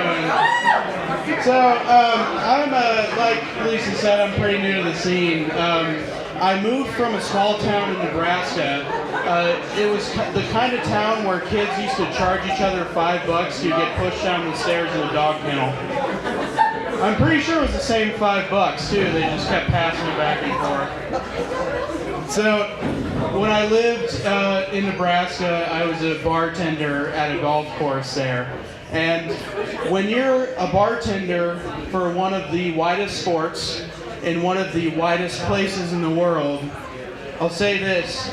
doing? So, I'm, like Lisa said, I'm pretty new to the scene. I moved from a small town in Nebraska. It was the kind of town where kids used to charge each other $5 to get pushed down the stairs in the dog kennel. I'm pretty sure it was the same $5 too. They just kept passing it back and forth. So, when I lived in Nebraska, I was a bartender at a golf course there. And when you're a bartender for one of the widest sports in one of the widest places in the world, I'll say this: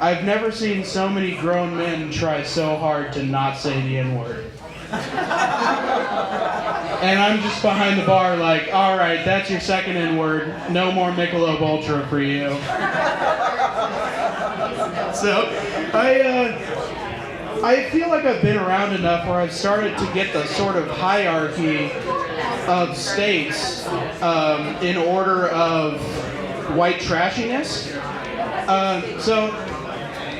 I've never seen so many grown men try so hard to not say the N-word. And I'm just behind the bar like, all right, that's your second N-word. No more Michelob Ultra for you. So, I feel like I've been around enough where I've started to get the sort of hierarchy of states in order of white trashiness. So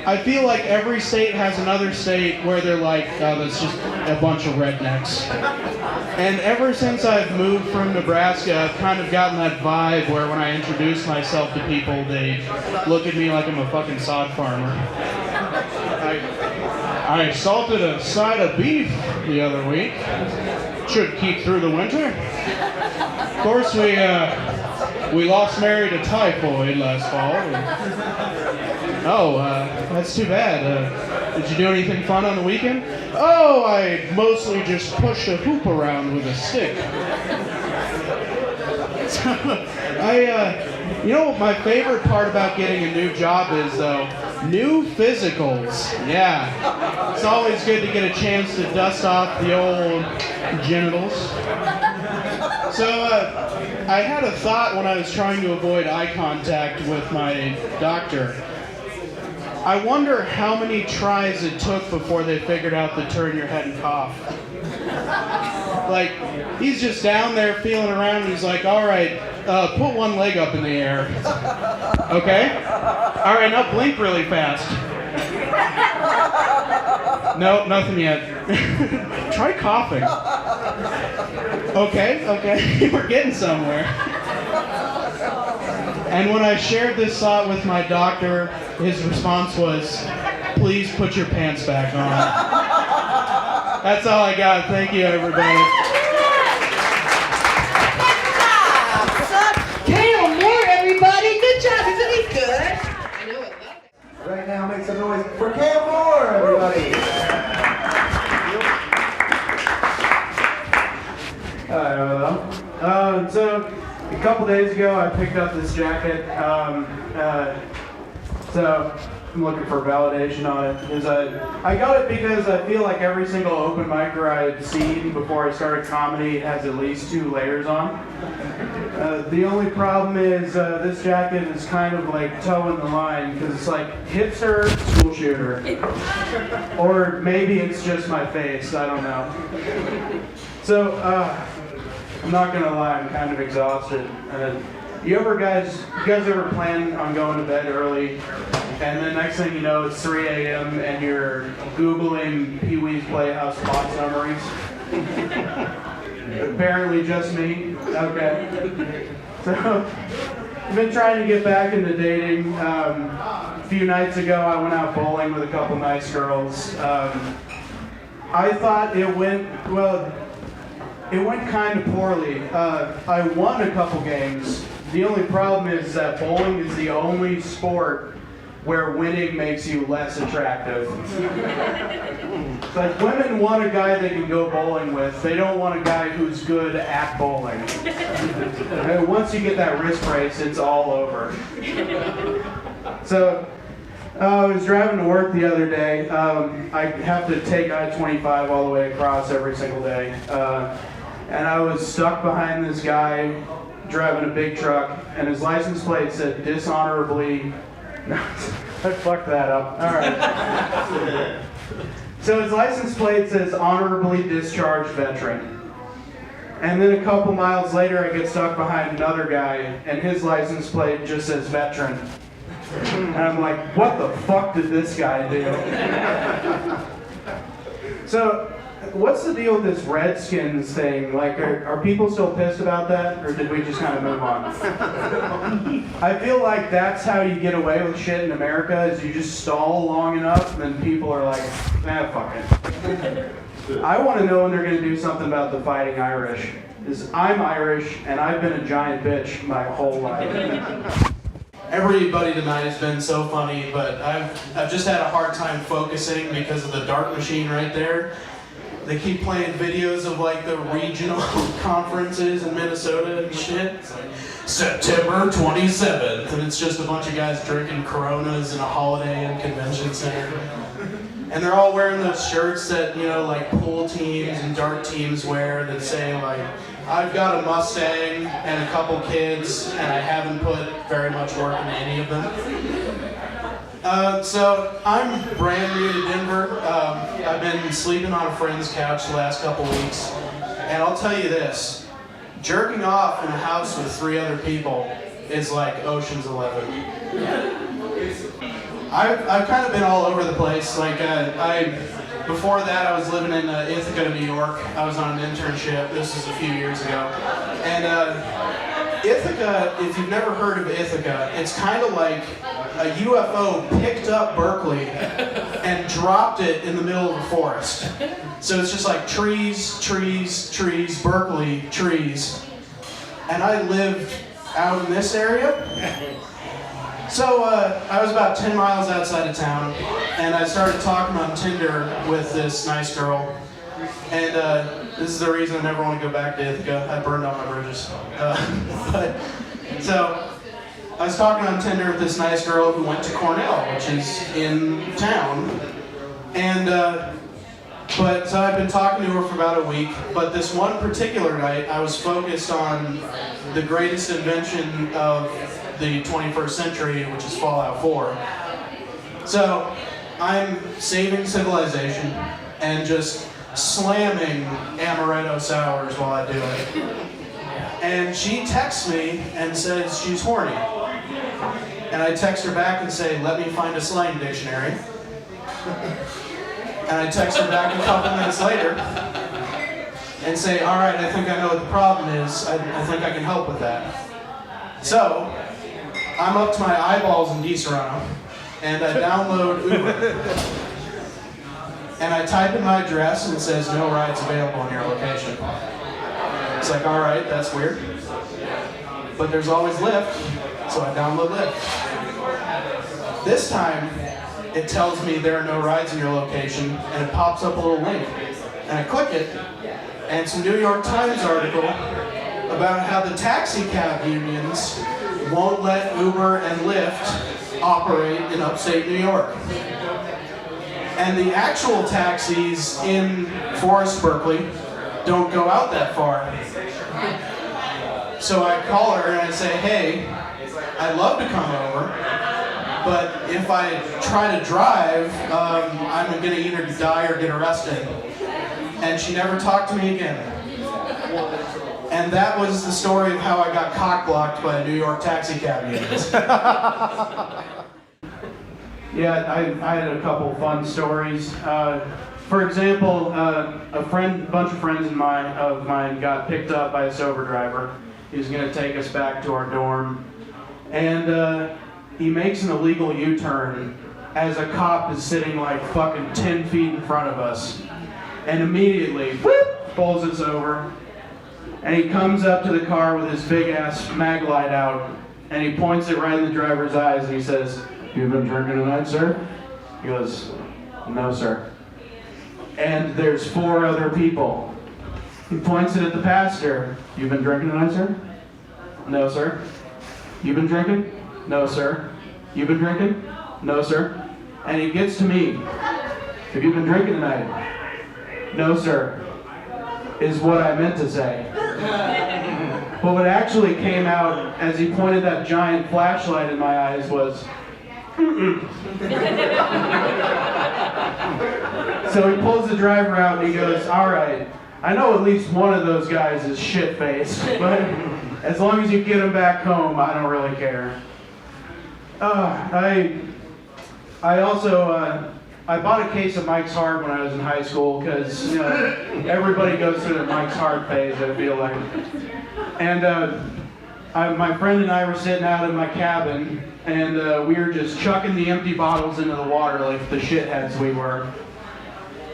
I feel like every state has another state where they're like, oh, that's just a bunch of rednecks. And ever since I've moved from Nebraska, I've kind of gotten that vibe where when I introduce myself to people, they look at me like I'm a fucking sod farmer. I salted a side of beef the other week. Should keep through the winter. Of course, we lost Mary to typhoid last fall. Oh, that's too bad. Did you do anything fun on the weekend? Oh, I mostly just pushed a hoop around with a stick. So, you know what my favorite part about getting a new job is, though? New physicals. Yeah. It's always good to get a chance to dust off the old genitals. So, I had a thought when I was trying to avoid eye contact with my doctor. I wonder how many tries it took before they figured out to turn your head and cough. Like, he's just down there feeling around and he's like, all right, put one leg up in the air. Okay? All right, now blink really fast. No, nothing yet. Try coughing. Okay, we're getting somewhere. And when I shared this thought with my doctor, his response was, please put your pants back on. That's all I got. Thank you, everybody. Cale more, everybody. Good job. Isn't he good? I know it. Right now, make some noise for Cale Moore, everybody. Hello. So a couple days ago, I picked up this jacket. So I'm looking for validation on it. I got it because I feel like every single open micer I had seen before I started comedy has at least 2 layers on. The only problem is this jacket is kind of like toeing the line because it's like hipster school shooter. Or maybe it's just my face, I don't know. So, I'm not gonna lie, I'm kind of exhausted. You guys ever plan on going to bed early, and then next thing you know, it's 3 a.m. and you're Googling Pee-wee's Playhouse plot summaries? Apparently just me. Okay. So, I've been trying to get back into dating. A few nights ago, I went out bowling with a couple nice girls. I thought it went kind of poorly. I won a couple games. The only problem is that bowling is the only sport where winning makes you less attractive. Like, women want a guy they can go bowling with. They don't want a guy who's good at bowling. And once you get that wrist brace, it's all over. So, I was driving to work the other day. I have to take I-25 all the way across every single day. And I was stuck behind this guy driving a big truck, and his license plate said dishonorably. No, I fucked that up. All right. So his license plate says honorably discharged veteran. And then a couple miles later, I get stuck behind another guy, and his license plate just says veteran. And I'm like, what the fuck did this guy do? So what's the deal with this Redskins thing? Like, are people still pissed about that, or did we just kind of move on? I feel like that's how you get away with shit in America, is you just stall long enough, and then people are like, fuck it. I want to know when they're going to do something about the Fighting Irish. Because I'm Irish, and I've been a giant bitch my whole life. Everybody tonight has been so funny, but I've just had a hard time focusing because of the dart machine right there. They keep playing videos of like the regional conferences in Minnesota and shit. It's like, September 27th, and it's just a bunch of guys drinking Coronas in a Holiday Inn convention center. And they're all wearing those shirts that, you know, like pool teams and dart teams wear that say like, I've got a Mustang and a couple kids, and I haven't put very much work into any of them. So I'm brand new to Denver. I've been sleeping on a friend's couch the last couple weeks, and I'll tell you this, jerking off in a house with 3 other people is like Ocean's 11. I've kind of been all over the place. Like before that, I was living in Ithaca, New York. I was on an internship. This was a few years ago. And Ithaca, if you've never heard of Ithaca, it's kind of like a UFO picked up Berkeley and dropped it in the middle of a forest. So it's just like trees, trees, trees, Berkeley, trees. And I lived out in this area. So I was about 10 miles outside of town, and I started talking on Tinder with this nice girl. And this is the reason I never want to go back to Ithaca. I burned all my bridges. So I was talking on Tinder with this nice girl who went to Cornell, which is in town. And but so I've been talking to her for about a week. But this one particular night, I was focused on the greatest invention of the 21st century, which is Fallout 4. So I'm saving civilization and just slamming amaretto sours while I do it. And she texts me and says she's horny. And I text her back and say, let me find a slang dictionary. And I text her back a couple minutes later and say, all right, I think I know what the problem is. I think I can help with that. So I'm up to my eyeballs in DiSerrano, and I download Uber. And I type in my address, and it says no rides available in your location. It's like, all right, that's weird. But there's always Lyft, so I download Lyft. This time, it tells me there are no rides in your location, and it pops up a little link. And I click it, and it's a New York Times article about how the taxi cab unions won't let Uber and Lyft operate in upstate New York. And the actual taxis in Forest Berkeley don't go out that far. So I call her and I say, hey, I'd love to come over, but if I try to drive, I'm going to either die or get arrested. And she never talked to me again. And that was the story of how I got cock-blocked by New York taxi cab unions. Yeah, I had a couple fun stories. For example, a bunch of friends of mine got picked up by a sober driver. He was going to take us back to our dorm. And he makes an illegal U-turn as a cop is sitting like fucking 10 feet in front of us. And immediately, whoop, pulls us over. And he comes up to the car with his big ass mag light out, and he points it right in the driver's eyes, and he says, "You've been drinking tonight, sir?" He goes, "No, sir." And there's 4 other people. He points it at the passenger. "You've been drinking tonight, sir?" "No, sir." "You've been drinking?" "No, sir." "You've been drinking?" "No, sir." And he gets to me. "Have you been drinking tonight?" "No, sir," is what I meant to say. But what actually came out as he pointed that giant flashlight in my eyes was, So he pulls the driver out and he goes, "All right, I know at least one of those guys is shit-faced, but as long as you get him back home, I don't really care." I also I bought a case of Mike's Hard when I was in high school because everybody goes through their Mike's Hard phase, I feel like. And my friend and I were sitting out in my cabin, and we were just chucking the empty bottles into the water like the shitheads we were.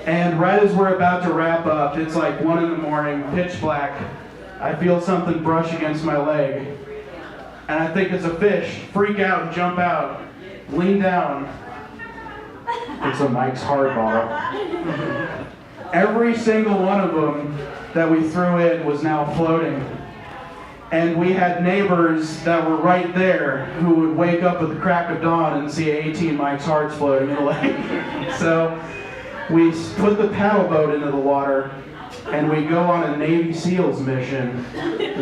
And right as we're about to wrap up, it's like 1 in the morning, pitch black. I feel something brush against my leg. And I think it's a fish. Freak out and jump out. Lean down. It's a Mike's Hard bottle. Every single one of them that we threw in was now floating. And we had neighbors that were right there who would wake up at the crack of dawn and see 18 Mike's Hards floating in the lake. So we put the paddle boat into the water and we go on a Navy SEALs mission.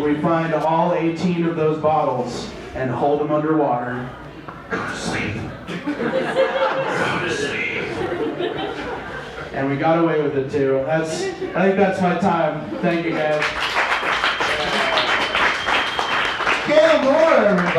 We find all 18 of those bottles and hold them underwater. Go to sleep. Go to sleep. And we got away with it too. I think that's my time. Thank you guys. Cale Moore, everybody.